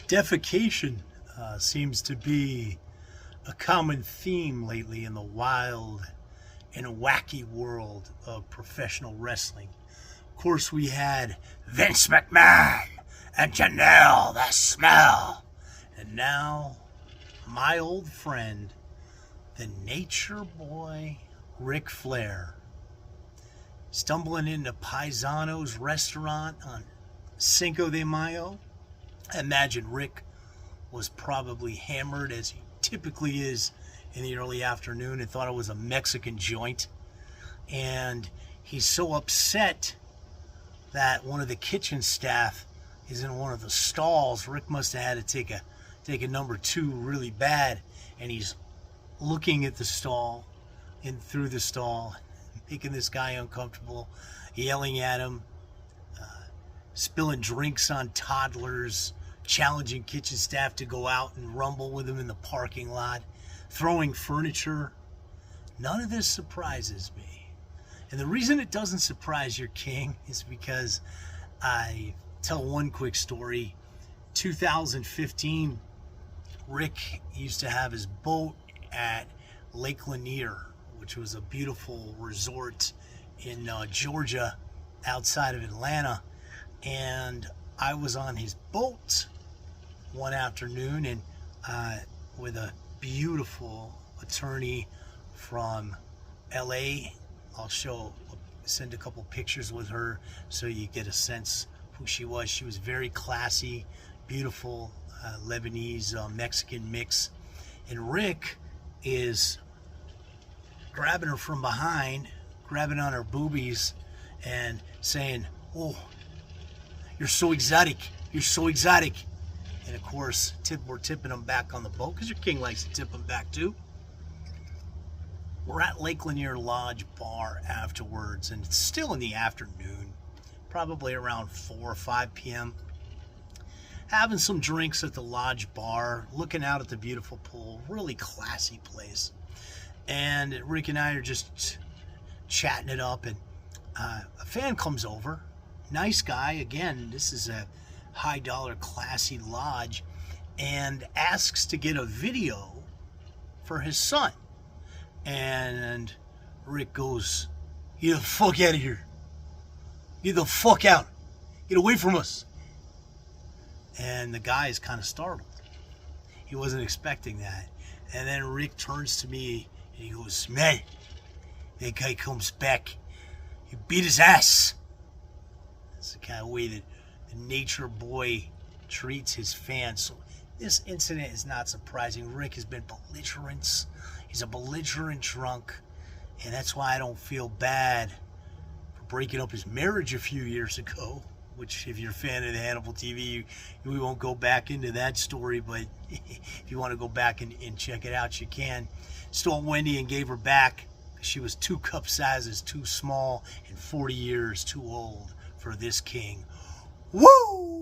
Defecation seems to be a common theme lately in the wild and wacky world of professional wrestling. Of course, we had Vince McMahon and Janelle the Smell. And now, my old friend, the Nature Boy, Ric Flair, stumbling into Paisano's restaurant on Cinco de Mayo. I imagine Rick was probably hammered, as he typically is in the early afternoon, and thought it was a Mexican joint. And he's so upset that one of the kitchen staff is in one of the stalls. Rick must have had to take a number two really bad, and he's looking at the stall and through the stall, making this guy uncomfortable, yelling at him, spilling drinks on toddlers, challenging kitchen staff to go out and rumble with him in the parking lot, throwing furniture. None of this surprises me. And the reason it doesn't surprise your king is because I tell one quick story. 2015, Rick used to have his boat at Lake Lanier, which was a beautiful resort in Georgia outside of Atlanta. And I was on his boat one afternoon, and with a beautiful attorney from LA. I'll send a couple pictures with her so you get a sense who she was. She was very classy, beautiful, Lebanese, Mexican mix. And Rick is grabbing her from behind, grabbing on her boobies and saying, "Oh, you're so exotic. You're so exotic." And of course, we're tipping him back on the boat because your king likes to tip him back too. We're at Lake Lanier Lodge Bar afterwards, and it's still in the afternoon, probably around 4 or 5 p.m. Having some drinks at the Lodge Bar, looking out at the beautiful pool, really classy place. And Rick and I are just chatting it up, and a fan comes over. Nice guy, again, this is a high dollar classy lodge, and asks to get a video for his son. And Rick goes, "Get the fuck out of here. Get the fuck out. Get away from us." And the guy is kind of startled. He wasn't expecting that. And then Rick turns to me and he goes, "Man, that guy comes back. You beat his ass." That's the kind of way that the Nature Boy treats his fans. So this incident is not surprising. Rick has been belligerent. He's a belligerent drunk. And that's why I don't feel bad for breaking up his marriage a few years ago. Which, if you're a fan of the Hannibal TV, we won't go back into that story. But if you want to go back and check it out, you can. Stole Wendy and gave her back. She was 2 cup sizes too small and 40 years too old for this king. Woo!